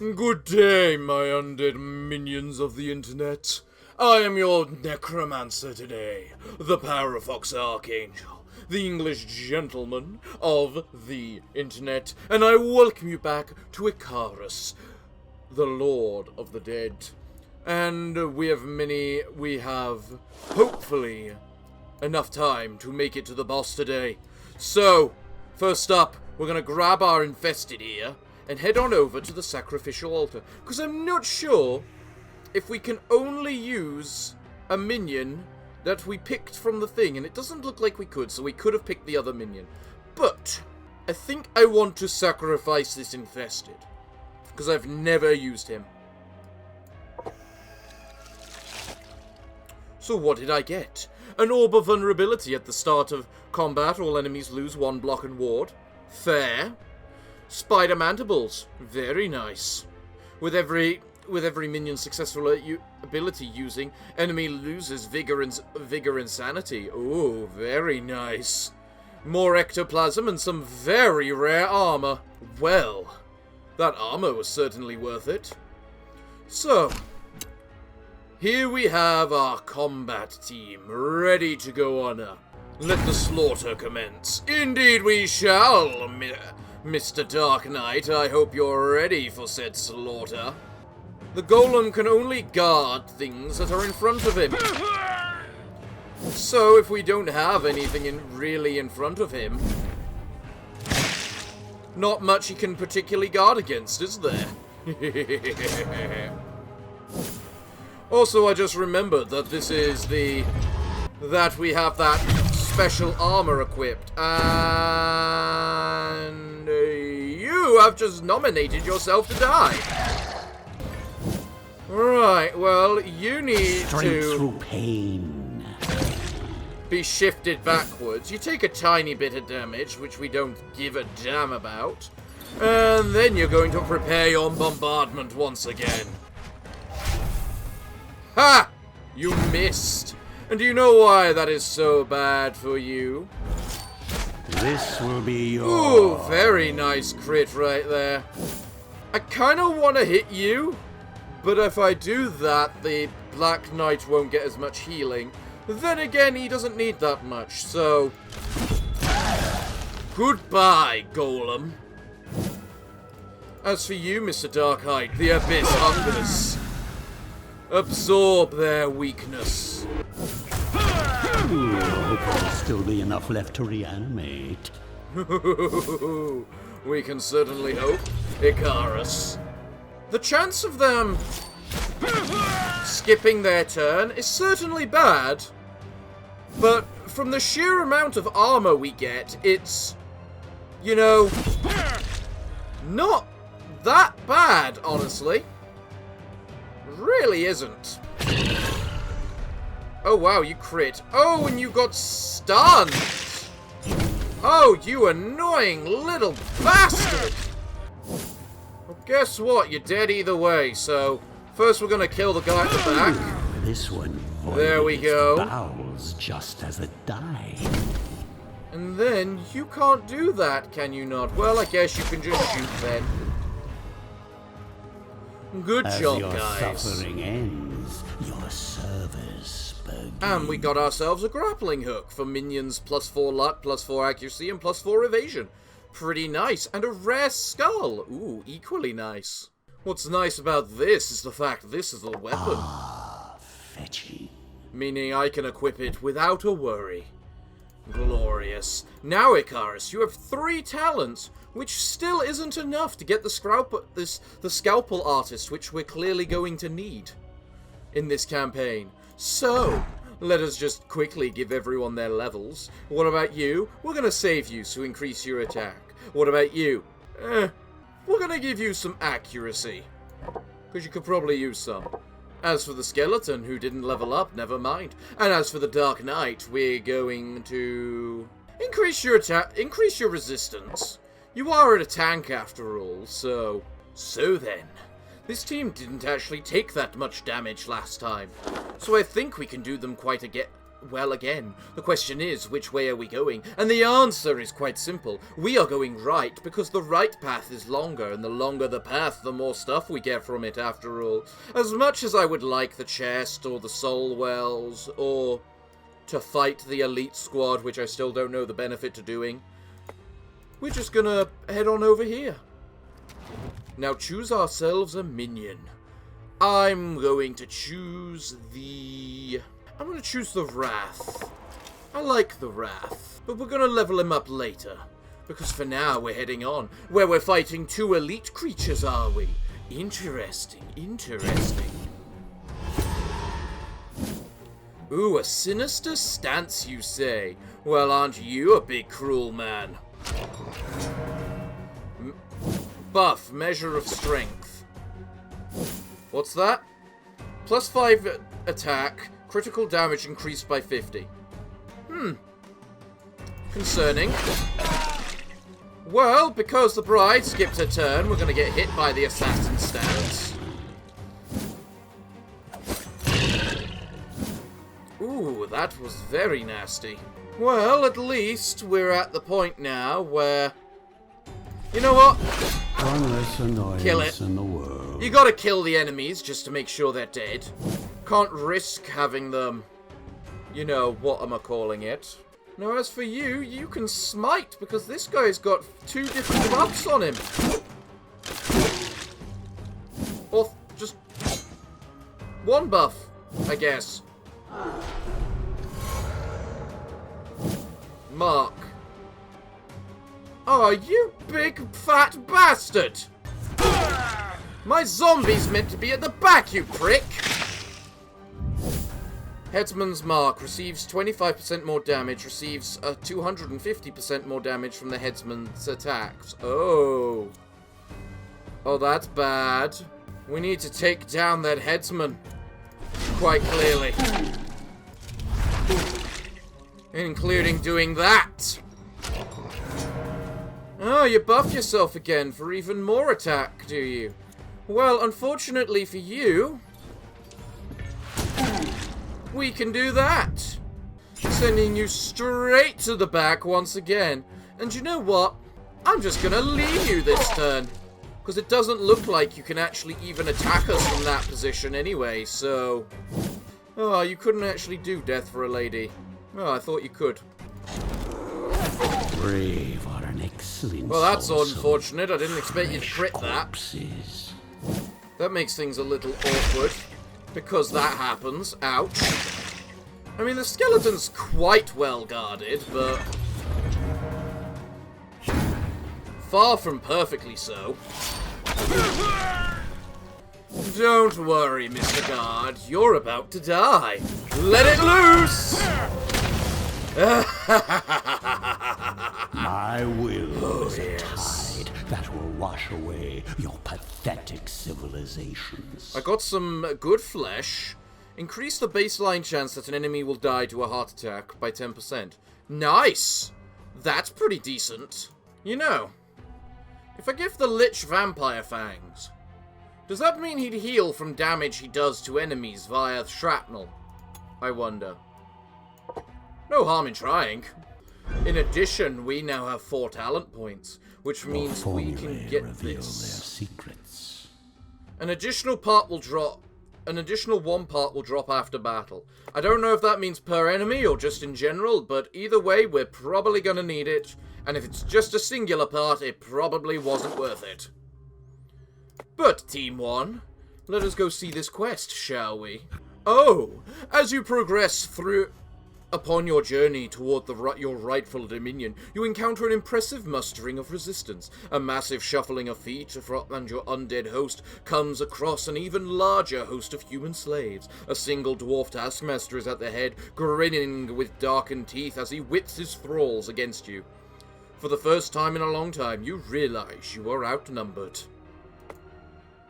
Good day, my undead minions of the internet. I am your necromancer today, the Parafox Archangel, the English gentleman of the internet, and I welcome you back to Iratus, the Lord of the Dead. And we have hopefully enough time to make it to the boss today. So, first up, we're gonna grab our infested here and head on over to the sacrificial altar, because I'm not sure if we can only use a minion that we picked from the thing, and it doesn't look like we could, so we could have picked the other minion. But I think I want to sacrifice this infested, because I've never used him. So what did I get? An orb of vulnerability at the start of combat. All enemies lose 1 block and ward. Fair. Spider mandibles. Very nice. With every minion's successful ability using, enemy loses vigor and sanity. Ooh, very nice. More ectoplasm and some very rare armor. Well, that armor was certainly worth it. So, here we have our combat team, ready to go on up. Let the slaughter commence. Indeed we shall, Mr. Dark Knight. I hope you're ready for said slaughter. The golem can only guard things that are in front of him. So if we don't have anything really in front of him, not much he can particularly guard against, is there? Also, I just remembered that that we have that special armor equipped, and you have just nominated yourself to die. Right, well, you need Strength through pain. Be shifted backwards. You take a tiny bit of damage, which we don't give a damn about, and then you're going to prepare your bombardment once again. Ha! You missed. And do you know why that is so bad for you? This will be your... Ooh, very nice crit right there. I kind of want to hit you, but if I do that, the Black Knight won't get as much healing. Then again, he doesn't need that much, so... Goodbye, Golem. As for you, Mr. Darkheit, the Abyss hungers. Absorb their weakness. I hope there'll still be enough left to reanimate. We can certainly hope, Iratus. The chance of them skipping their turn is certainly bad, but from the sheer amount of armor we get, it's, you know, not that bad, honestly. Really isn't. Oh wow, you crit. Oh, and you got stunned. Oh, you annoying little bastard. Well, guess what? You're dead either way, so first we're gonna kill the guy at the back. This one. There we go. Bowels just as it died. And then you can't do that, can you not? Well, I guess you can just shoot then. Good job, guys. As your suffering ends, your service begins. And we got ourselves a grappling hook for minions +4 luck, +4 accuracy, and +4 evasion. Pretty nice. And a rare skull. Ooh, equally nice. What's nice about this is the fact this is a weapon. Ah, fetching. Meaning I can equip it without a worry. Glorious. Now, Iratus, you have 3 talents, which still isn't enough to get the scalpel artist, which we're clearly going to need in this campaign. So, let us just quickly give everyone their levels. What about you? We're going to save you to increase your attack. What about you? We're going to give you some accuracy, because you could probably use some. As for the skeleton, who didn't level up, never mind. And as for the Dark Knight, we're going to increase your attack, increase your resistance. You are a tank after all, so then. This team didn't actually take that much damage last time, so I think we can do them quite well, again, the question is, which way are we going? And the answer is quite simple. We are going right, because the right path is longer, and the longer the path, the more stuff we get from it, after all. As much as I would like the chest, or the soul wells, or to fight the elite squad, which I still don't know the benefit to doing, we're just gonna head on over here. Now choose ourselves a minion. I'm going to choose the Wrath. I like the Wrath, but we're gonna level him up later. Because for now, we're heading on, where we're fighting 2 elite creatures, are we? Interesting, interesting. Ooh, a sinister stance, you say? Well, aren't you a big cruel man? Buff, measure of strength. What's that? +5 attack, critical damage increased by 50. Concerning. Well, because the bride skipped her turn, we're gonna get hit by the assassin stance. Ooh, that was very nasty. Well, at least we're at the point now where... You know what? One less annoyance Kill it. in the world. You gotta kill the enemies just to make sure they're dead. Can't risk having them, you know, what am I calling it? Now, as for you, you can smite, because this guy's got 2 different buffs on him. Or just 1 buff, I guess. Mark. Oh, you big fat bastard! My zombie's meant to be at the back, you prick! Headsman's Mark receives 25% more damage, receives 250% more damage from the headsman's attacks. Oh. Oh, that's bad. We need to take down that headsman. Quite clearly. Including doing that. Oh, you buffed yourself again for even more attack, do you? Well, unfortunately for you, we can do that. Sending you straight to the back once again. And you know what? I'm just gonna leave you this turn. Because it doesn't look like you can actually even attack us from that position anyway, so... Oh, you couldn't actually do death for a lady. Oh, I thought you could. Brave are an excellent Well, that's source unfortunate. I didn't expect you to fresh crit that. corpses. That makes things a little awkward. Because that happens. Ouch. I mean, the skeleton's quite well guarded, but... far from perfectly so. Don't worry, Mr. Guard. You're about to die. Let it loose! My will is a yes. tide that will wash away your pathetic civilizations. I got some good flesh. Increase the baseline chance that an enemy will die to a heart attack by 10%. Nice! That's pretty decent. You know, if I give the Lich Vampire Fangs, does that mean he'd heal from damage he does to enemies via shrapnel? I wonder. No harm in trying. In addition, we now have 4 talent points, which means we can get reveal this. their secrets. An additional part will drop. An additional 1 part will drop after battle. I don't know if that means per enemy or just in general, but either way, we're probably gonna need it. And if it's just a singular part, it probably wasn't worth it. But, Team 1, let us go see this quest, shall we? Oh, as you progress through... upon your journey toward your rightful dominion, you encounter an impressive mustering of resistance. A massive shuffling of feet, and your undead host comes across an even larger host of human slaves. A single dwarf taskmaster is at the head, grinning with darkened teeth as he whips his thralls against you. For the first time in a long time, you realize you are outnumbered.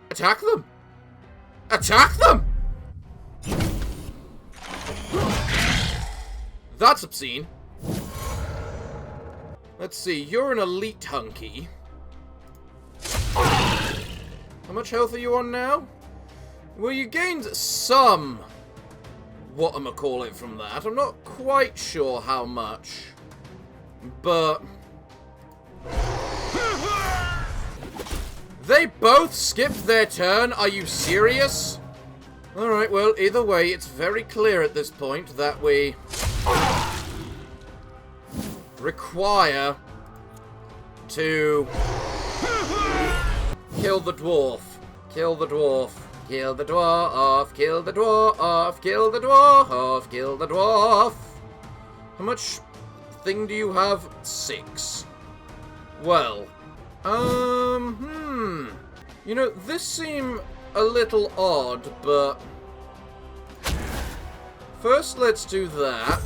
Attack them! Attack them! That's obscene. Let's see, you're an elite hunky. How much health are you on now? Well, you gained some whatchamacallit from that. I'm not quite sure how much. But... they both skipped their turn? Are you serious? Alright, well, either way, it's very clear at this point that we require to kill the dwarf. Kill the dwarf. Kill the dwarf. Kill the dwarf. Kill the dwarf. Kill the dwarf. How much thing do you have? 6. Well, you know, this seems a little odd, but first let's do that.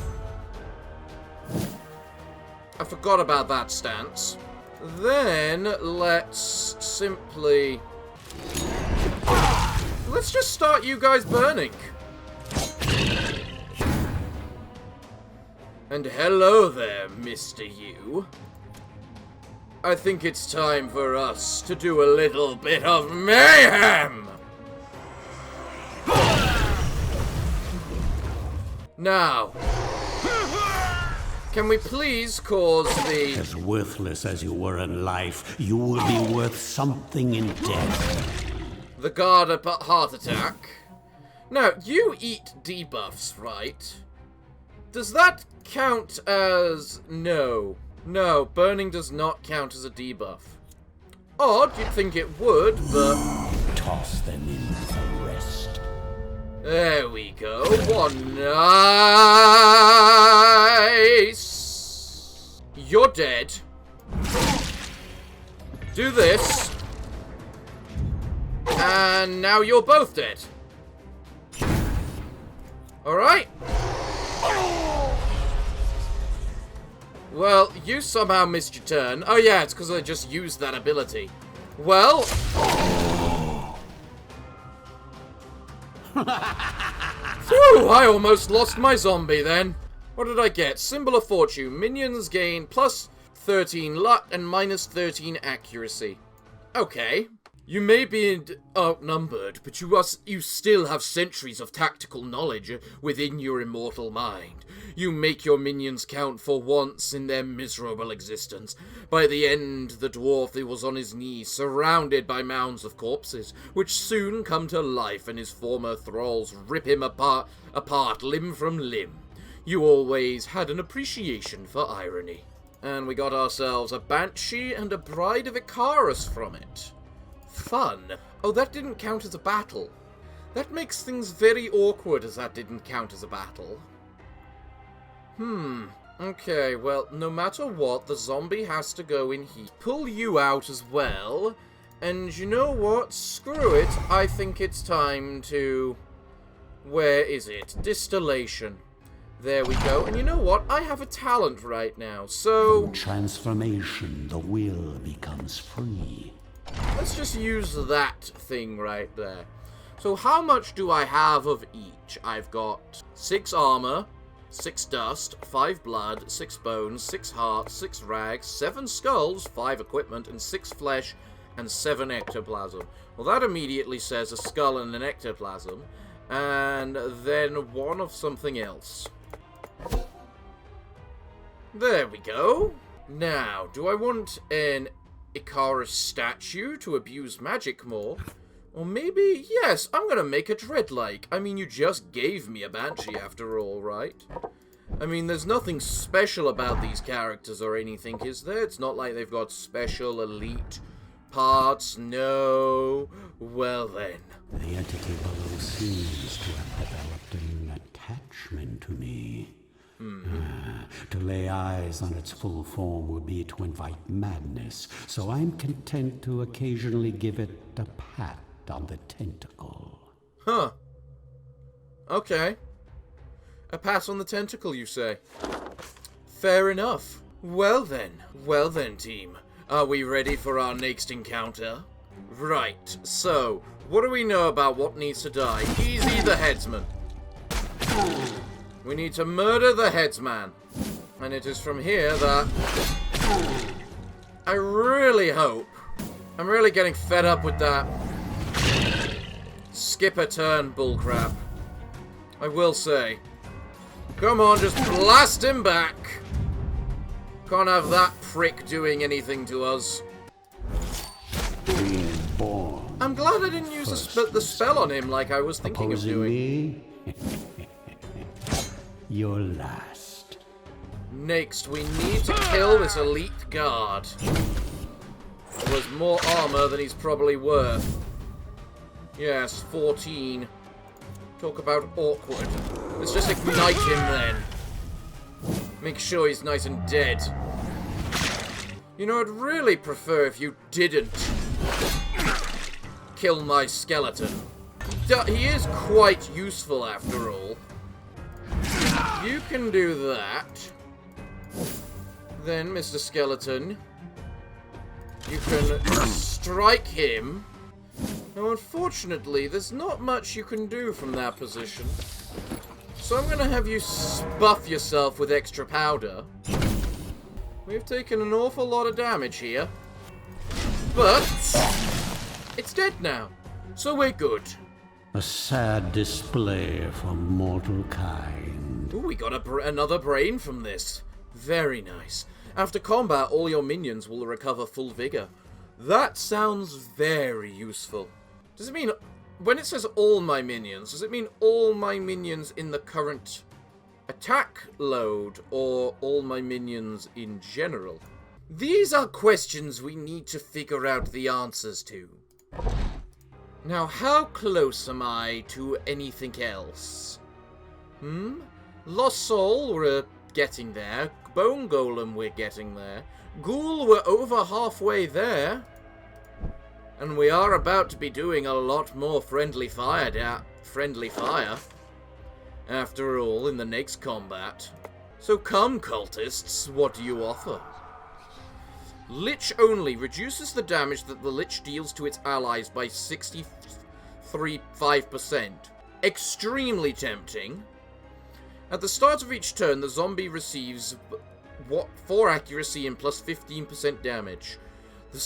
I forgot about that stance. Then let's simply... let's just start you guys burning. And hello there, Mr. You. I think it's time for us to do a little bit of mayhem! Now, can we please cause the... As worthless as you were in life, you will be worth something in death. the guard a heart attack? Now, you eat debuffs, right? Does that count as... no. No, burning does not count as a debuff. Odd, you'd think it would, but... Toss them in for rest. There we go. One nice. You're dead. Do this. And now you're both dead. Alright. Well, you somehow missed your turn. Oh yeah, it's because I just used that ability. Well... Phew, I almost lost my zombie then. What did I get? Symbol of Fortune. Minions gain plus 13 luck and minus 13 accuracy. Okay. You may be outnumbered, but you still have centuries of tactical knowledge within your immortal mind. You make your minions count for once in their miserable existence. By the end, the dwarf was on his knees, surrounded by mounds of corpses, which soon come to life, and his former thralls rip him apart limb from limb. You always had an appreciation for irony. And we got ourselves a Banshee and a Bride of Iratus from it. Fun. Oh, that didn't count as a battle. That makes things very awkward as that didn't count as a battle. Okay, well, no matter what, the zombie has to go in heat. Pull you out as well. And you know what? Screw it. I think it's time to... where is it? Distillation. There we go. And you know what? I have a talent right now, so... Through transformation, the will becomes free. Let's just use that thing right there. So how much do I have of each? I've got 6 armor, 6 dust, 5 blood, 6 bones, 6 hearts, 6 rags, 7 skulls, 5 equipment, and 6 flesh, and 7 ectoplasm. Well, that immediately says a skull and an ectoplasm, and then 1 of something else. There we go. Now, do I want an Iratus statue to abuse magic more? Or maybe, yes, I'm gonna make a dreadlike. I mean, you just gave me a Banshee after all, right? I mean, there's nothing special about these characters or anything, is there? It's not like they've got special elite parts, no. Well then. The entity below seems to have developed an attachment to me. To lay eyes on its full form would be to invite madness, so I'm content to occasionally give it a pat on the tentacle. Huh. Okay. A pat on the tentacle, you say? Fair enough. Well then, team. Are we ready for our next encounter? Right, so, what do we know about what needs to die? Easy the headsman. We need to murder the headsman. And it is from here that... I really hope... I'm really getting fed up with that... skip a turn bullcrap. I will say. Come on, just blast him back. Can't have that prick doing anything to us. I'm glad I didn't use the spell on him like I was thinking of doing. Me? You're last. Next, we need to kill this elite guard. He has more armor than he's probably worth. Yes, 14. Talk about awkward. Let's just ignite him then. Make sure he's nice and dead. You know, I'd really prefer if you didn't kill my skeleton. He is quite useful after all. You can do that. Then, Mr. Skeleton, you can strike him. Now, unfortunately, there's not much you can do from that position. So I'm going to have you buff yourself with extra powder. We've taken an awful lot of damage here. But it's dead now. So we're good. A sad display for mortal kind. Ooh, we got another brain from this. Very nice. After combat, all your minions will recover full vigor. That sounds very useful. Does it mean, when it says all my minions, does it mean all my minions in the current attack load, or all my minions in general? These are questions we need to figure out the answers to. Now, how close am I to anything else? Lost Soul, we're getting there. Bone Golem, we're getting there. Ghoul, we're over halfway there. And we are about to be doing a lot more friendly fire after all, in the next combat. So come, cultists, what do you offer? Lich only reduces the damage that the Lich deals to its allies by 63.5%. Extremely tempting. At the start of each turn, the zombie receives 4 accuracy and plus 15% damage. The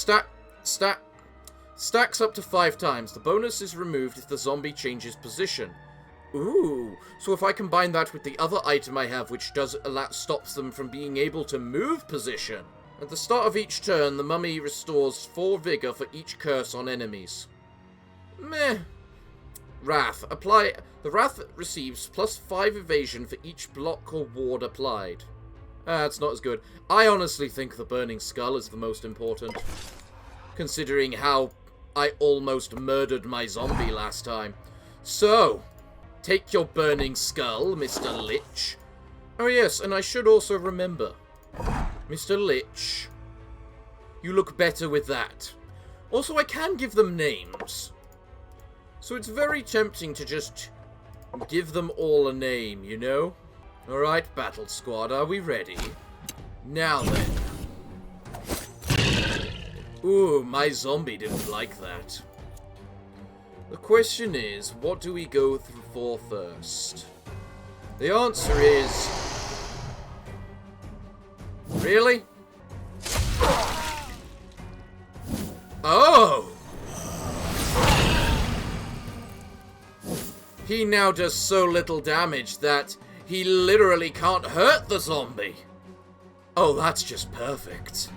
stacks up to 5 times. The bonus is removed if the zombie changes position. Ooh, so if I combine that with the other item I have, which stops them from being able to move position. At the start of each turn, the mummy restores 4 vigor for each curse on enemies. Meh. Wrath. The Wrath receives plus 5 evasion for each block or ward applied. It's not as good. I honestly think the Burning Skull is the most important, considering how I almost murdered my zombie last time. So, take your Burning Skull, Mr. Lich. Oh yes, and I should also remember, Mr. Lich, you look better with that. Also, I can give them names. So it's very tempting to just give them all a name, you know? Alright, Battle Squad, are we ready? Now then. Ooh, my zombie didn't like that. The question is, what do we go for first? The answer is... Really? Oh! He now does so little damage that he literally can't hurt the zombie. Oh, that's just perfect.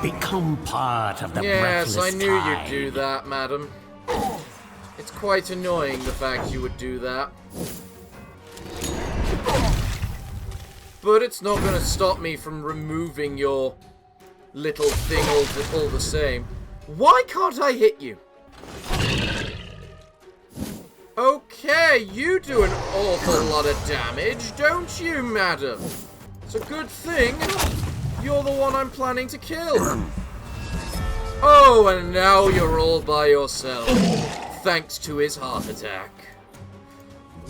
Become part of the Yes, I knew tide. you'd do that, madam. It's quite annoying, the fact you would do that. But it's not going to stop me from removing your little thing all the same. Why can't I hit you? Okay, you do an awful lot of damage, don't you, madam? It's a good thing you're the one I'm planning to kill. Oh, and now you're all by yourself, thanks to his heart attack.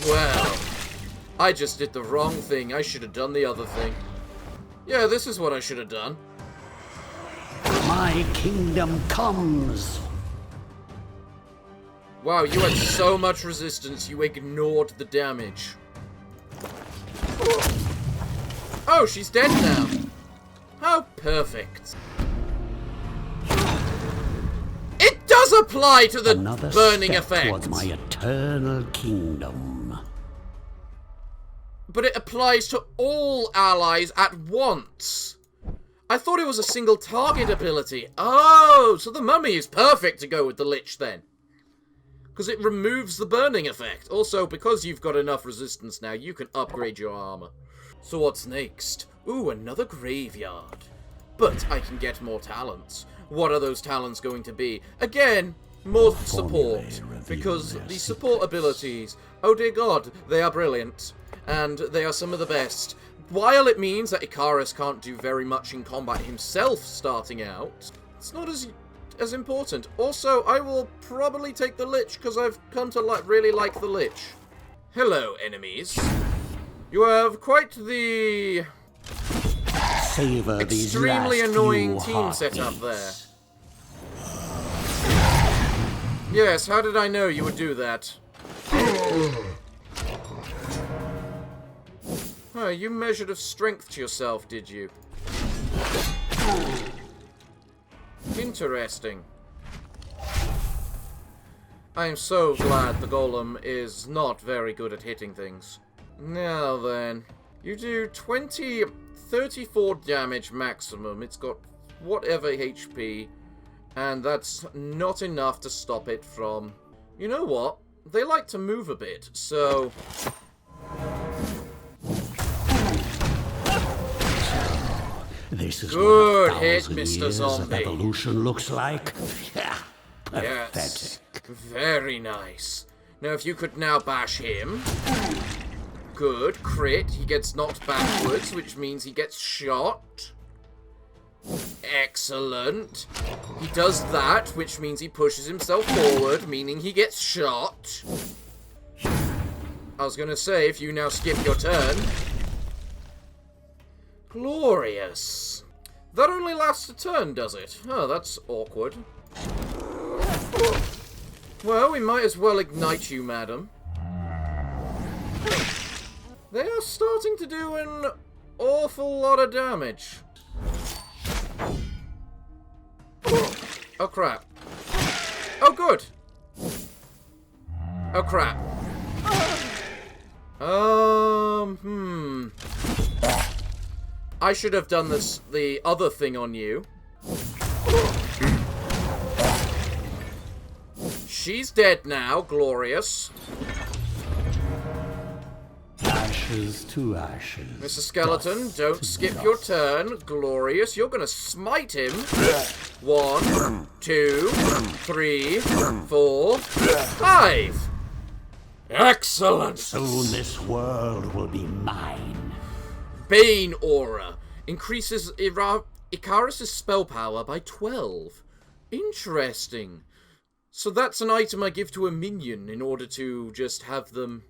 Well, I just did the wrong thing. I should have done the other thing. Yeah, this is what I should have done. My kingdom comes. Wow, you had so much resistance, you ignored the damage. Oh, she's dead now. How perfect. It does does apply to the Another burning step effect. towards my eternal kingdom. But it applies to all allies at once. I thought it was a single target ability. Oh, so the mummy is perfect to go with the Lich then. Because it removes the burning effect. Also, because you've got enough resistance now, you can upgrade your armor. So what's next? Ooh, another graveyard. But I can get more talents. What are those talents going to be? Again, more support. Because the support abilities, oh dear god, they are brilliant. And they are some of the best. While it means that Iratus can't do very much in combat himself starting out, it's not as important. Also, I will probably take the Lich, because I've come to really like the Lich. Hello, enemies. You have quite the Savor extremely these last annoying few team set up there. heartbeats. Yes, how did I know you would do that? Oh, you measured of strength to yourself, did you? Interesting. I am so glad the golem is not very good at hitting things. Now then, you do 34 damage maximum. It's got whatever HP, and that's not enough to stop it from... You know what? They like to move a bit, so... This is Good what a hit, thousand Mr. years Zombie. of evolution looks like. Pathetic. Yes. Very nice. Now, if you could now bash him. Good. Crit. He gets knocked backwards, which means he gets shot. Excellent. He does that, which means he pushes himself forward, meaning he gets shot. I was gonna say, if you now skip your turn... Glorious. That only lasts a turn, does it? Oh, that's awkward. Well, we might as well ignite you, madam. They are starting to do an awful lot of damage. Oh, crap. Oh, good. Oh, crap. I should have done the other thing on you. She's dead now, glorious. Ashes to ashes. Mr. Skeleton, don't skip your turn. Glorious. You're gonna smite him. 1, 2, 3, 4, 5. Excellent. Soon this world will be mine. Bane Aura. Increases Iratus' spell power by 12. Interesting. So that's an item I give to a minion in order to just have them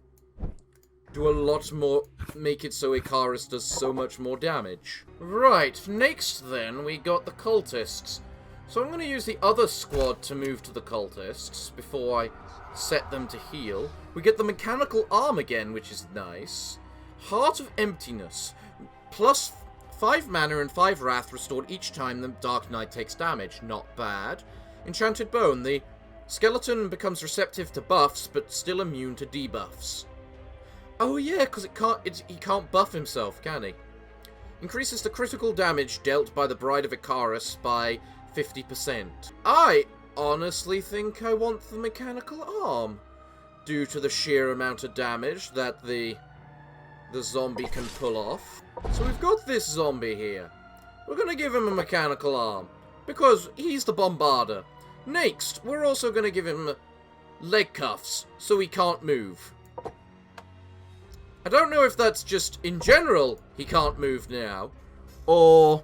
do a lot more, make it so Iratus does so much more damage. Right, next then we got the cultists. So I'm going to use the other squad to move to the cultists before I set them to heal. We get the mechanical arm again, which is nice. Heart of Emptiness. Plus 5 mana and 5 wrath restored each time the Dark Knight takes damage. Not bad. Enchanted Bone. The skeleton becomes receptive to buffs, but still immune to debuffs. Oh yeah, because he can't buff himself, can he? Increases the critical damage dealt by the Bride of Iratus by 50%. I honestly think I want the mechanical arm, due to the sheer amount of damage that the zombie can pull off. So we've got this zombie here. We're going to give him a mechanical arm, because he's the bombarder. Next, we're also going to give him leg cuffs, so he can't move. I don't know if that's just in general he can't move now, or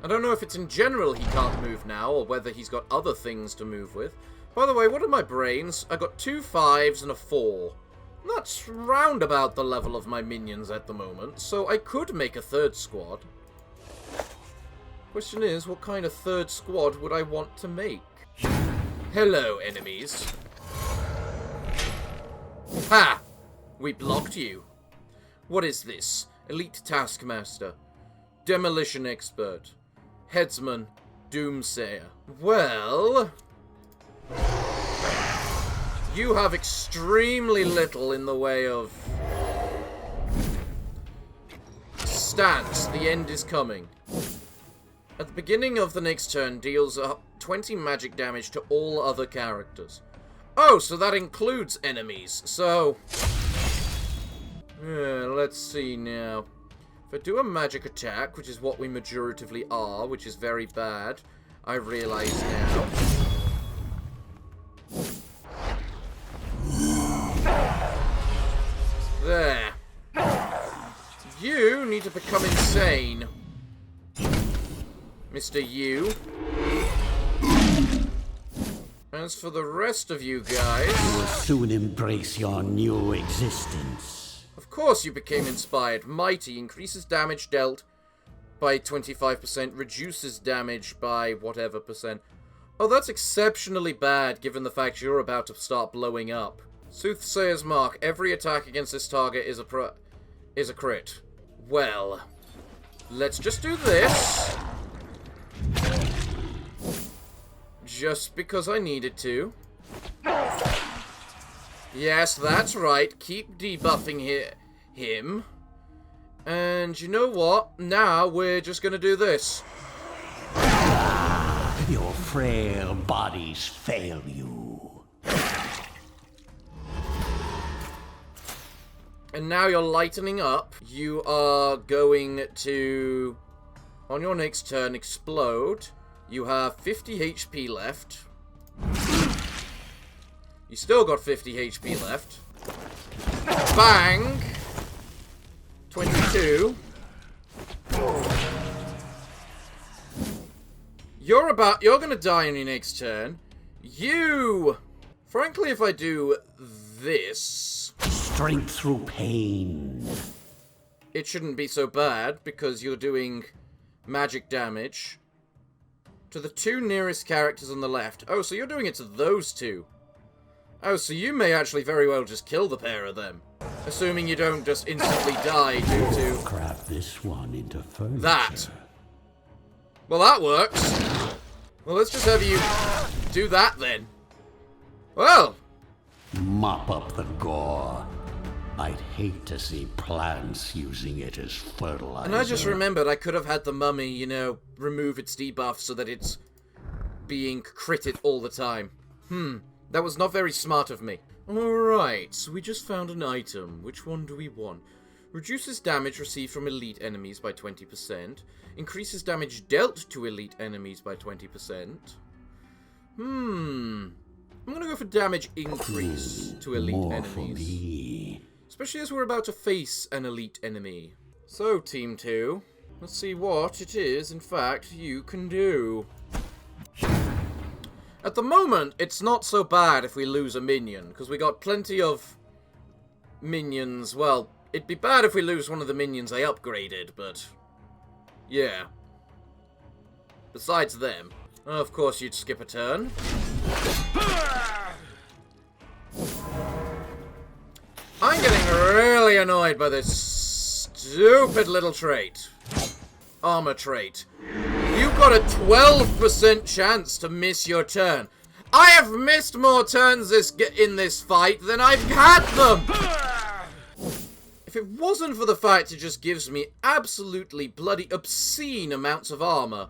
I don't know if it's in general he can't move now, or whether he's got other things to move with. By the way, what are my brains? I got 2 5s and a 4. That's round about the level of my minions at the moment, so I could make a third squad. Question is, what kind of third squad would I want to make? Hello, enemies. Ha! We blocked you. What is this? Elite Taskmaster. Demolition Expert. Headsman. Doomsayer. Well... You have extremely little in the way of stance. The end is coming. At the beginning of the next turn, deals 20 magic damage to all other characters. Oh, so that includes enemies. So, let's see now. If I do a magic attack, which is what we majoritively are, which is very bad, I realize now. There. You need to become insane, Mr. U. As for the rest of you guys... You will soon embrace your new existence. Of course you became inspired. Mighty increases damage dealt by 25%, reduces damage by whatever percent. Oh, that's exceptionally bad, given the fact you're about to start blowing up. Soothsayer's Mark. Every attack against this target is a crit. Well, let's just do this. Just because I needed to. Yes, that's right. Keep debuffing him. And you know what? Now we're just gonna do this. Your frail bodies fail you. And now you're lightening up. You are going to, on your next turn, explode. You have 50 HP left. You still got 50 HP left. Bang! 22. You're gonna die on your next turn. Frankly, if I do this... Strength through pain. It shouldn't be so bad, because you're doing magic damage to the two nearest characters on the left. Oh, so you're doing it to those two. Oh, so you may actually very well just kill the pair of them. Assuming you don't just instantly die due to... Craft this one into furniture. That. Well, that works. Well, let's just have you do that then. Well. Mop up the gore. I'd hate to see plants using it as fertilizer. And I just remembered I could have had the mummy, you know, remove its debuff so that it's being critted all the time. That was not very smart of me. Alright, so we just found an item. Which one do we want? Reduces damage received from elite enemies by 20%. Increases damage dealt to elite enemies by 20%. I'm gonna go for damage increase to elite enemies. For me. Especially as we're about to face an elite enemy. So, Team 2, let's see what it is, in fact, you can do. At the moment, it's not so bad if we lose a minion, because we got plenty of minions. Well, it'd be bad if we lose one of the minions I upgraded, but yeah. Besides them. Of course, you'd skip a turn. I'm getting really annoyed by this stupid little trait. Armor trait. You've got a 12% chance to miss your turn. I have missed more turns in this fight than I've had them! If it wasn't for the fact it just gives me absolutely bloody obscene amounts of armor,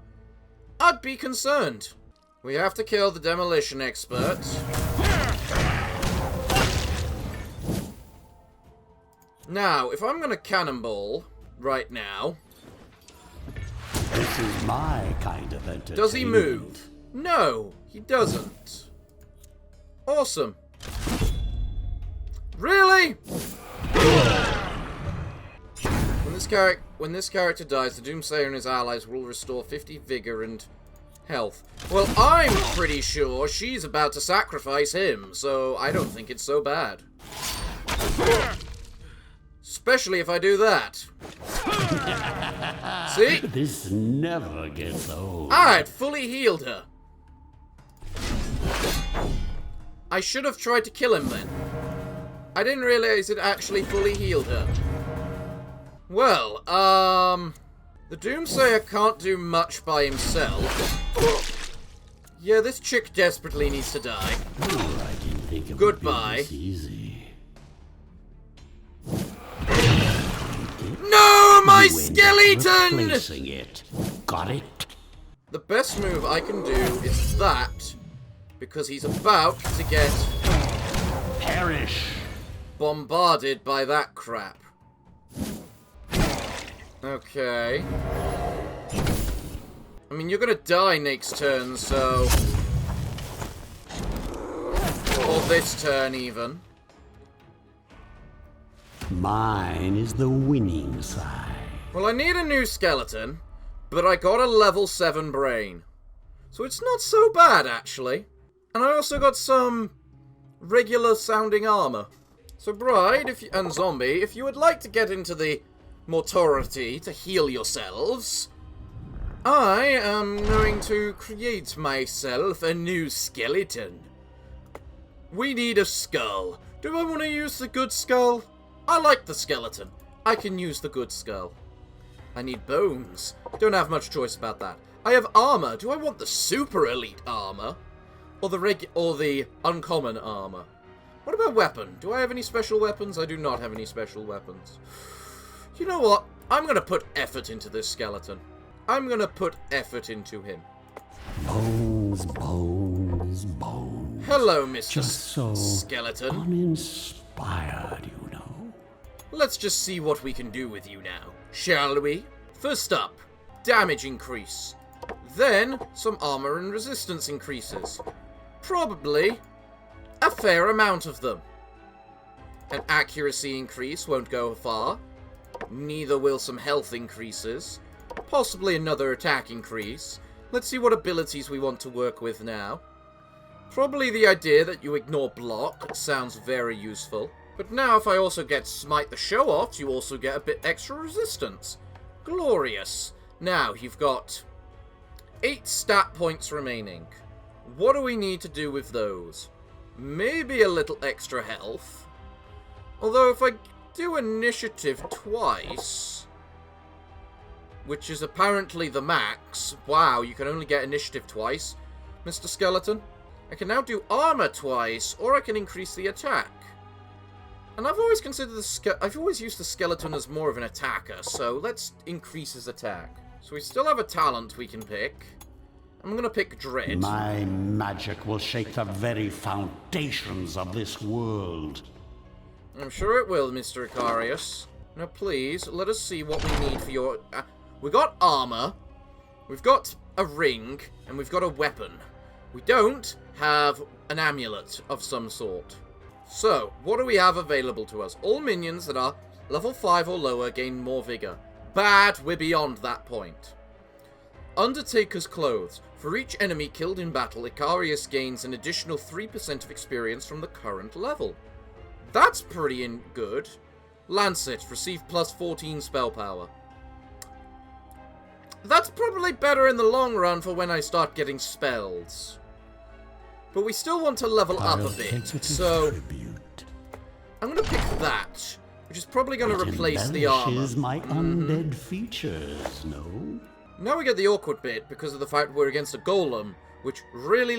I'd be concerned. We have to kill the demolition expert. Now, if I'm gonna cannonball right now... This is my kind of entertainment. Does he move? No, he doesn't. Awesome. Really? When this character dies, the Doomsayer and his allies will restore 50 vigor and health. Well, I'm pretty sure she's about to sacrifice him, so I don't think it's so bad. Especially if I do that. See? This never gets old. I'd fully healed her. I should have tried to kill him then. I didn't realize it actually fully healed her. Well, the Doomsayer can't do much by himself. Yeah, this chick desperately needs to die. Right in think it Goodbye. would be this easy. No, my You end up skeleton! replacing it. Got it? The best move I can do is that, because he's about to get Perish. bombarded by that crap. Okay. I mean, you're gonna die next turn, so... Or this turn, even. Mine is the winning side. Well, I need a new skeleton, but I got a level 7 brain. So it's not so bad, actually. And I also got some regular-sounding armor. So, Bride and Zombie, if you would like to get into the mortality to heal yourselves, I am going to create myself a new skeleton. We need a skull. Do I want to use the good skull? I like the skeleton. I can use the good skull. I need bones. Don't have much choice about that. I have armor. Do I want the super elite armor? Or the uncommon armor? What about weapon? Do I have any special weapons? I do not have any special weapons. You know what? I'm going to put effort into this skeleton. I'm going to put effort into him. Bones, bones, bones. Hello, Mr. Just so Skeleton. uninspired, you know. Let's just see what we can do with you now, shall we? First up, damage increase. Then, some armor and resistance increases. Probably a fair amount of them. An accuracy increase won't go far. Neither will some health increases. Possibly another attack increase. Let's see what abilities we want to work with now. Probably the idea that you ignore block sounds very useful. But now if I also get Smite the Show-Off, you also get a bit extra resistance. Glorious. Now, you've got 8 stat points remaining. What do we need to do with those? Maybe a little extra health. Although if I do initiative twice, which is apparently the max. Wow, you can only get initiative twice, Mr. Skeleton. I can now do armor twice, or I can increase the attack. And I've always considered I've always used the skeleton as more of an attacker, so let's increase his attack. So we still have a talent we can pick. I'm gonna pick Dread. My magic will shake the very foundations of this world. I'm sure it will, Mr. Icarius. Now please, let us see what we need for your... we got armor, we've got a ring, and we've got a weapon. We don't have an amulet of some sort. So, what do we have available to us? All minions that are level 5 or lower gain more vigor. Bad, we're beyond that point. Undertaker's Clothes. For each enemy killed in battle, Icarius gains an additional 3% of experience from the current level. That's pretty good. Lancet. Receive plus 14 spell power. That's probably better in the long run for when I start getting spells. But we still want to level up a bit, so I'm going to pick that, which is probably going to replace the armor. My undead features, no? Now we get the awkward bit because of the fact we're against a golem, which really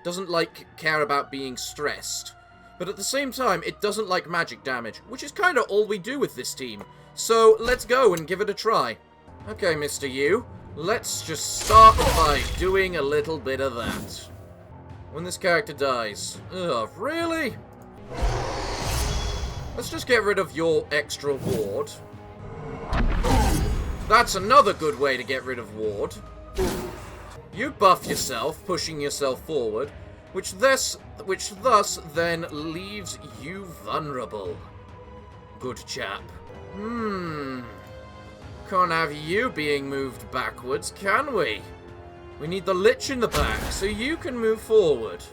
doesn't care about being stressed. But at the same time, it doesn't like magic damage, which is kind of all we do with this team. So let's go and give it a try. Okay, Mr. U, let's just start by doing a little bit of that. When this character dies. Ugh, really? Let's just get rid of your extra ward. That's another good way to get rid of ward. You buff yourself, pushing yourself forward, which thus then leaves you vulnerable. Good chap. Can't have you being moved backwards, can we? We need the Lich in the back, so you can move forward.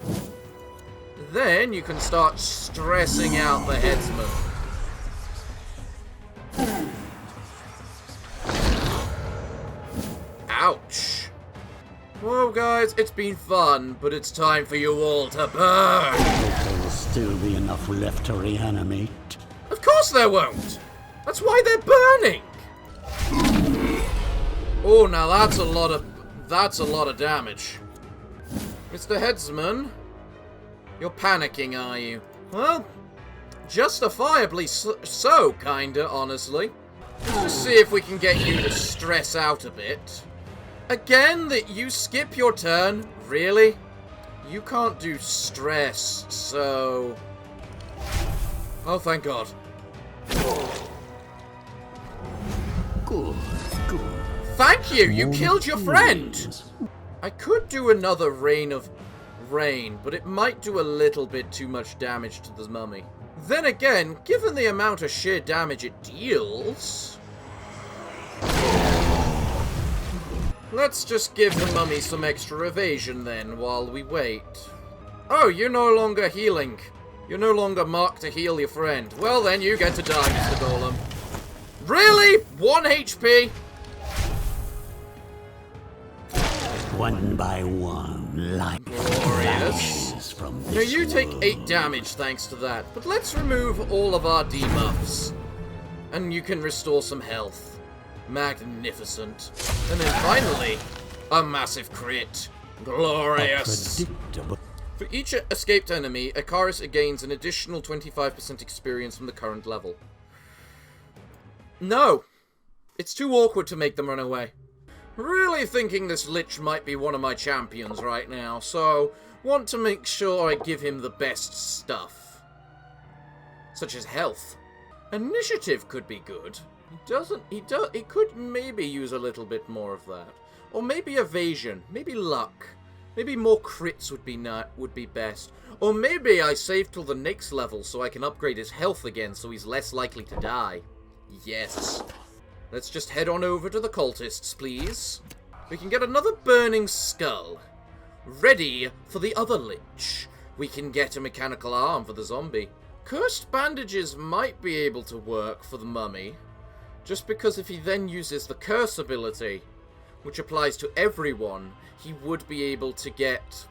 Then you can start stressing out the headsman. Ouch. Well, guys, it's been fun, but it's time for you all to burn. There will still be enough left to reanimate. Of course there won't. That's why they're burning. Oh, now that's a lot of damage. Mr. Headsman, You're panicking, are you? Well, justifiably so, kinda, honestly. Let's just see if we can get you to stress out a bit. Again, that you skip your turn? Really? You can't do stress, so... Oh, thank God. Good, good. Thank you! You killed your friend! I could do another Rain of Rain, but it might do a little bit too much damage to the mummy. Then again, given the amount of sheer damage it deals... Let's just give the mummy some extra evasion then, while we wait. Oh, you're no longer healing. You're no longer marked to heal your friend. Well then, you get to die, Mr. Golem. Really? 1 HP? One by one, like Glorious. from Now this you take world. 8 damage thanks to that, but let's remove all of our debuffs. And you can restore some health. Magnificent. And then finally, a massive crit. Glorious. Predictable. For each escaped enemy, Iratus gains an additional 25% experience from the current level. No. It's too awkward to make them run away. Really thinking this Lich might be one of my champions right now, so want to make sure I give him the best stuff. Such as health. Initiative could be good. He could maybe use a little bit more of that. Or maybe evasion, maybe luck. Maybe more crits would be best. Or maybe I save till the next level so I can upgrade his health again so he's less likely to die. Yes. Let's just head on over to the cultists, please. We can get another burning skull. Ready for the other Lich. We can get a mechanical arm for the zombie. Cursed bandages might be able to work for the mummy. Just because if he then uses the curse ability, which applies to everyone, he would be able to get...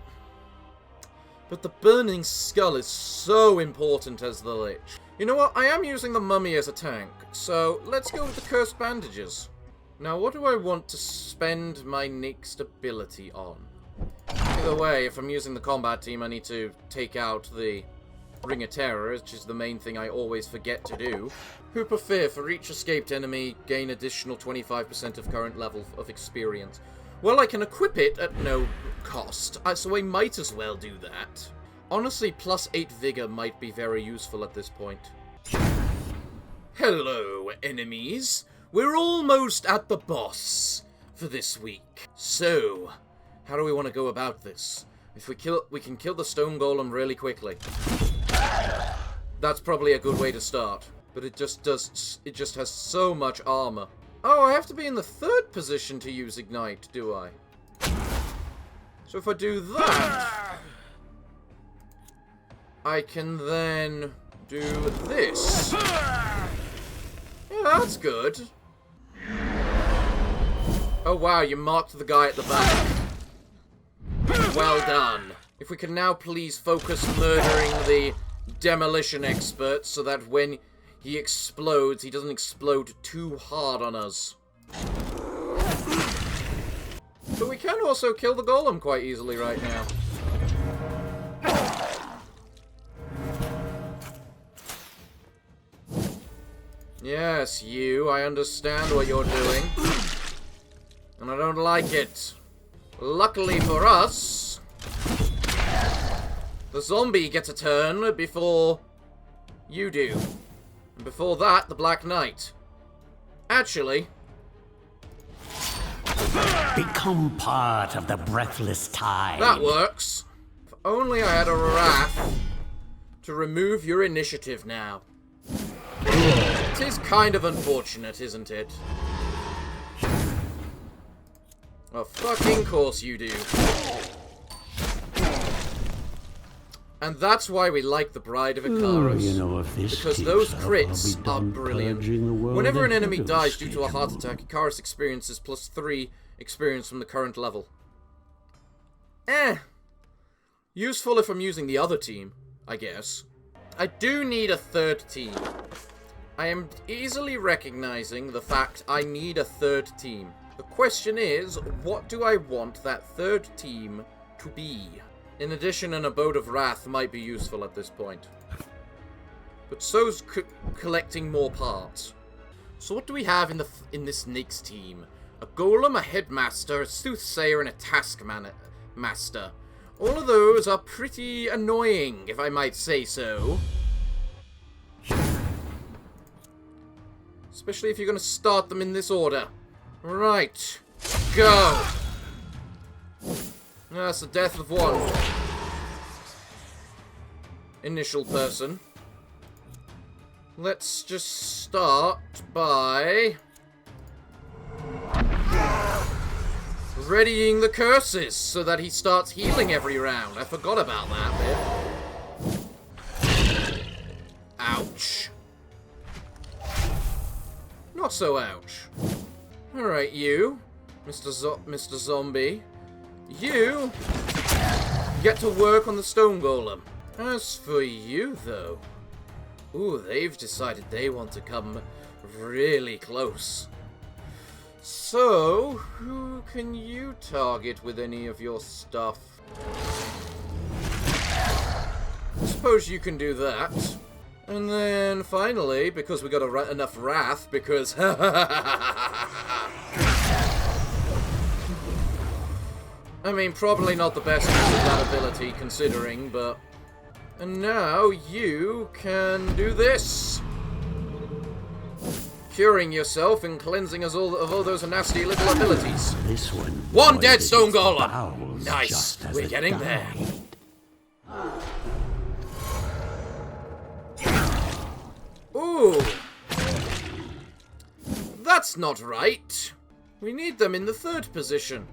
But the burning skull is so important as the Lich. You know what? I am using the mummy as a tank, so let's go with the cursed bandages. Now, what do I want to spend my next ability on? Either way, if I'm using the combat team, I need to take out the Ring of Terror, which is the main thing I always forget to do. Hoop of Fear. For each escaped enemy, gain additional 25% of current level of experience. Well, I can equip it at no cost, so I might as well do that. Honestly, plus 8 Vigor might be very useful at this point. Hello, enemies. We're almost at the boss for this week. So, how do we want to go about this? If we can kill the stone golem really quickly. That's probably a good way to start. But it just has so much armor. Oh, I have to be in the 3rd position to use Ignite, do I? So if I do that, I can then do this. Yeah, that's good. Oh wow, you marked the guy at the back. Well done. If we can now please focus murdering the demolition expert so that when he explodes, he doesn't explode too hard on us. But we can also kill the golem quite easily right now. Yes, you, I understand what you're doing. And I don't like it. Luckily for us, the zombie gets a turn before you do. And before that, the Black Knight. Actually... Become part of the breathless tide. That works. If only I had a wrath to remove your initiative now. It is kind of unfortunate, isn't it? Of fucking course you do. And that's why we like the Bride of Iratus. You know, if this because keeps those up, crits I'll be are done brilliant. purging the world Whenever an of enemy dies due to a heart devastation. attack, Iratus experiences plus 3 experience from the current level. Useful if I'm using the other team, I guess. I do need a 3rd team. I am easily recognizing the fact I need a 3rd team. The question is, what do I want that 3rd team to be? In addition, an Abode of Wrath might be useful at this point. But so's collecting more parts. So what do we have in this next team? A Golem, a Headmaster, a Soothsayer, and a Taskmaster. All of those are pretty annoying, if I might say so. Especially if you're going to start them in this order. Right. Go! That's the death of one initial person. Let's just start by readying the curses so that he starts healing every round. I forgot about that bit. Ouch. Not so ouch. Alright, you, Mr. Zombie. You get to work on the Stone Golem. As for you, though... Ooh, they've decided they want to come really close. So, who can you target with any of your stuff? I suppose you can do that. And then, finally, because we got enough wrath, because... I mean, probably not the best use of that ability, considering, but... And now, you can do this! Curing yourself and cleansing us all of all those nasty little abilities. This one dead Stone Golem! Nice! We're getting there. Ooh! That's not right. We need them in the third position.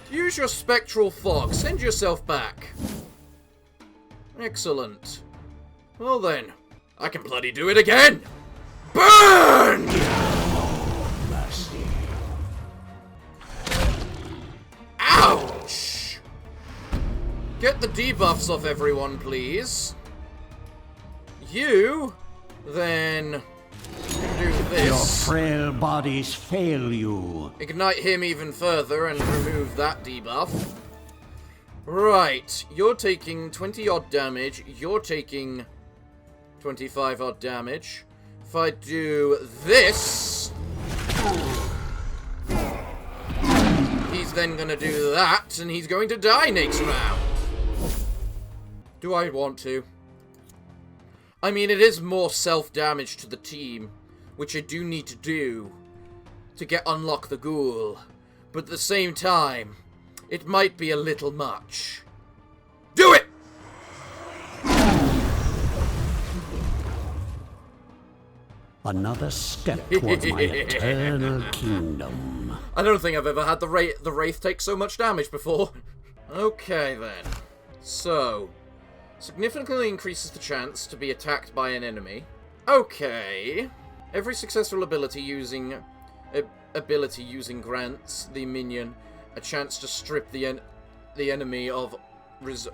Use your spectral fog. Send yourself back. Excellent. Well then, I can bloody do it again! Burn! Ouch! Get the debuffs off everyone, please. You, then... do this. Your frail bodies fail you. Ignite him even further and remove that debuff. Right, you're taking 20 odd damage, you're taking 25 odd damage. If I do this, he's then gonna do that, and he's going to die next round. Do I want to? I mean, it is more self-damage to the team, which I do need to do to unlock the ghoul. But at the same time, it might be a little much. Do it! Another step towards my eternal kingdom. I don't think I've ever had the Wraith take so much damage before. Okay, then. So, significantly increases the chance to be attacked by an enemy. Okay. Every successful ability using grants the minion a chance to strip the enemy of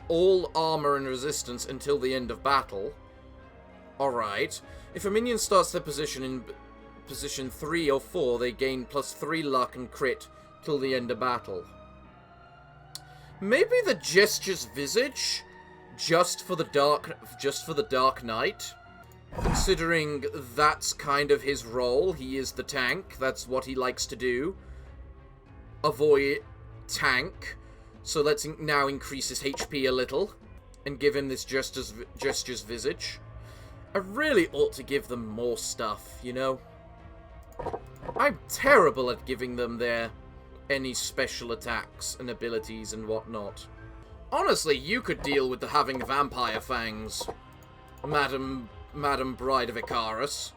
all armor and resistance until the end of battle. Alright. If a minion starts their position in position 3 or 4, they gain +3 luck and crit till the end of battle. Maybe the Gesture's Visage, just for the Dark Knight. Considering that's kind of his role, he is the tank, that's what he likes to do. Avoid tank. So let's now increase his HP a little and give him this Gesture's Visage. I really ought to give them more stuff, you know? I'm terrible at giving them any special attacks and abilities and whatnot. Honestly, you could deal with having vampire fangs, Madam Bride of Icarus.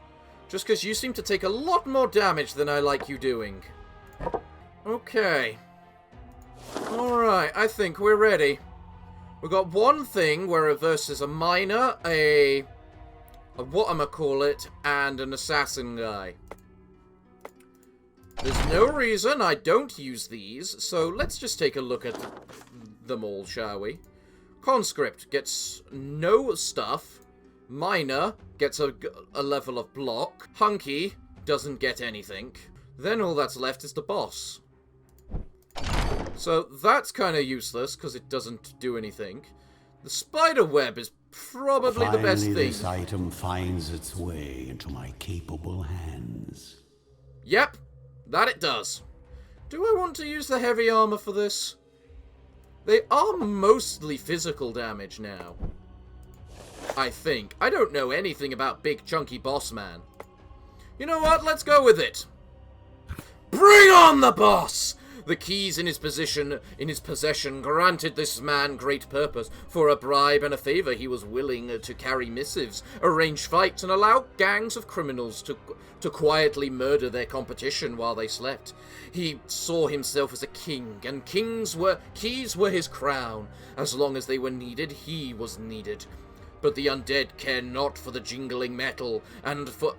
Just because you seem to take a lot more damage than I like you doing. Okay. Alright, I think we're ready. We've got one thing where it versus a miner, a whatchamacallit, and an assassin guy. There's no reason I don't use these, so let's just take a look at them all, shall we? Conscript gets no stuff. Miner gets a level of block. Hunky doesn't get anything. Then all that's left is the boss. So that's kind of useless, because it doesn't do anything. The spider web is probably the best thing. This item finds its way into my capable hands. Yep, that it does. Do I want to use the heavy armor for this? They are mostly physical damage now. I think. I don't know anything about big chunky boss man. You know what? Let's go with it. Bring on the boss! The keys in his possession granted this man great purpose. For a bribe and a favor, he was willing to carry missives, arrange fights, and allow gangs of criminals to quietly murder their competition while they slept. He saw himself as a king, and keys were his crown. As long as they were needed, he was needed. But the undead care not for the jingling metal, and for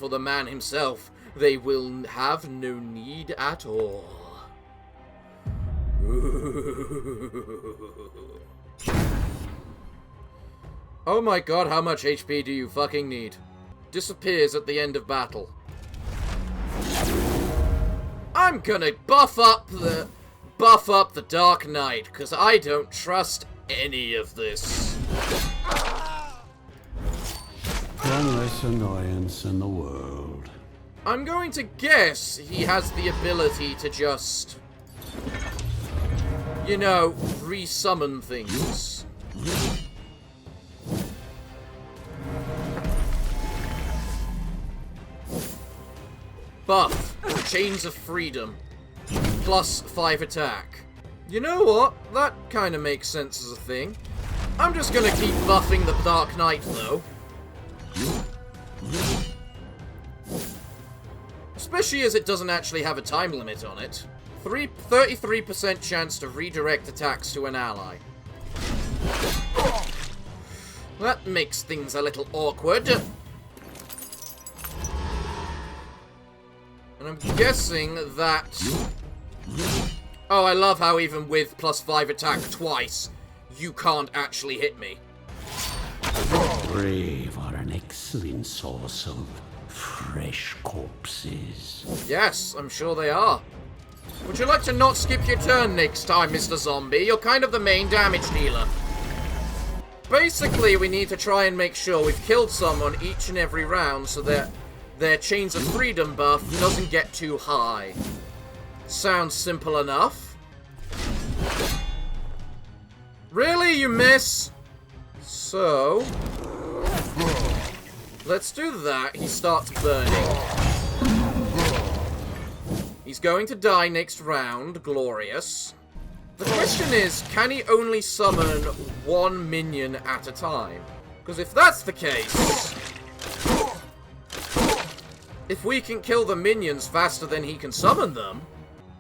the man himself, they will have no need at all. Oh my god, how much HP do you fucking need? Disappears at the end of battle. I'm gonna buff up the Dark Knight, because I don't trust any of this. One less annoyance in the world. I'm going to guess he has the ability to just, you know, re-summon things. Buff. Chains of Freedom. Plus 5 attack. You know what? That kind of makes sense as a thing. I'm just gonna keep buffing the Dark Knight, though. Especially as it doesn't actually have a time limit on it. 33% chance to redirect attacks to an ally. That makes things a little awkward. And I'm guessing that... Oh, I love how even with plus 5 attack twice, you can't actually hit me. Brave are an excellent source of fresh corpses. Yes, I'm sure they are. Would you like to not skip your turn next time, Mr. Zombie? You're kind of the main damage dealer. Basically, we need to try and make sure we've killed someone each and every round so that their Chains of Freedom buff doesn't get too high. Sounds simple enough. Really, you miss? So... let's do that. He starts burning. He's going to die next round. Glorious. The question is, can he only summon one minion at a time? Because if that's the case... if we can kill the minions faster than he can summon them,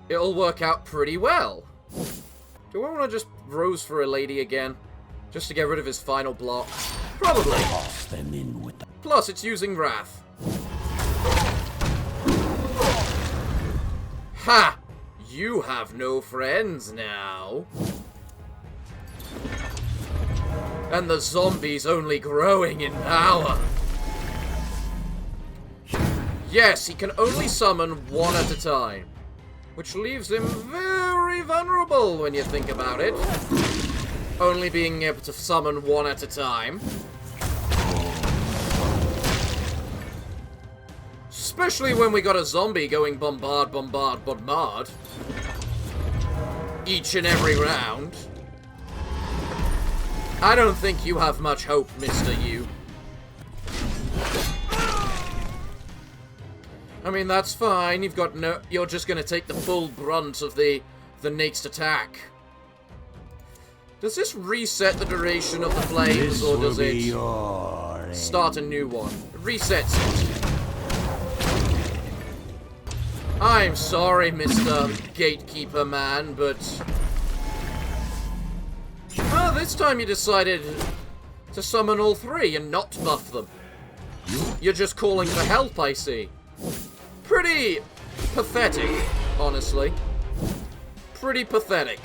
it'll work out pretty well. Do I want to just rose for a lady again? Just to get rid of his final block? Probably. Plus, it's using Wrath. Ha! You have no friends now. And the zombie's only growing in power. Yes, he can only summon one at a time. Which leaves him very vulnerable when you think about it. Only being able to summon one at a time. Especially when we got a zombie going bombard, bombard, bombard. Each and every round. I don't think you have much hope, Mr. You. I mean, that's fine. You've got no... you're just gonna take the full brunt of the next attack. Does this reset the duration of the flames, or does it start a new one? It resets it. I'm sorry, Mr. Gatekeeper Man, but... well, this time you decided to summon all three and not buff them. You're just calling for help, I see. Pretty pathetic, honestly. Pretty pathetic.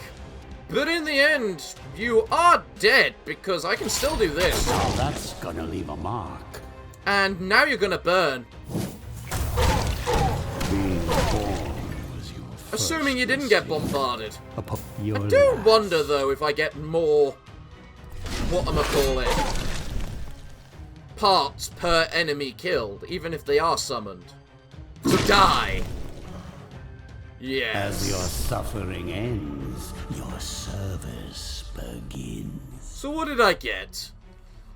But in the end, you are dead, because I can still do this. Now that's gonna leave a mark. And now you're gonna burn. Being born was your Assuming you didn't get bombarded. Your I do wonder, though, if I get more... whatchamacallit... parts per enemy killed, even if they are summoned. To die! Yes. As your suffering ends, your service begins. So what did I get?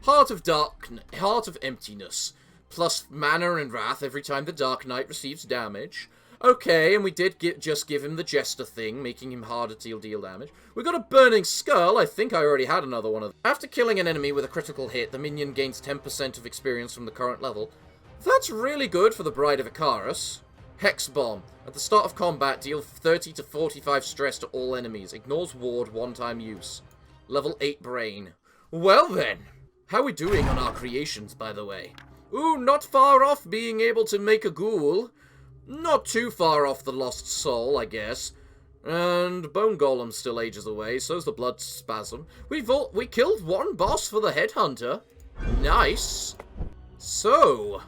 Heart of Emptiness, plus Manor and Wrath every time the Dark Knight receives damage. Okay, and we did just give him the Jester thing, making him harder to deal damage. We got a Burning Skull. I think I already had another one of them. After killing an enemy with a critical hit, the minion gains 10% of experience from the current level. That's really good for the Bride of Icarus. Hex Bomb. At the start of combat, deal 30 to 45 stress to all enemies. Ignores ward, one-time use. Level 8 Brain. Well then, how are we doing on our creations, by the way? Ooh, not far off being able to make a ghoul. Not too far off the Lost Soul, I guess. And Bone Golem still ages away, so's the Blood Spasm. We killed one boss for the Headhunter. Nice. So,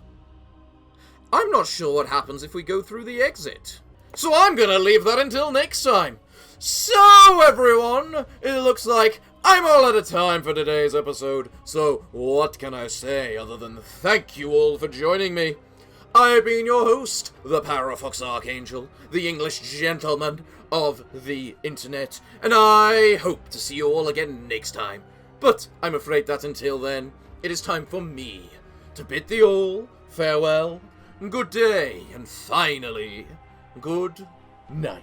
I'm not sure what happens if we go through the exit. So I'm gonna leave that until next time. So, everyone, it looks like I'm all out of time for today's episode. So, what can I say other than thank you all for joining me? I've been your host, the Parafox Archangel, the English gentleman of the internet, and I hope to see you all again next time. But I'm afraid that until then, it is time for me to bid thee all farewell, good day, and finally, good night.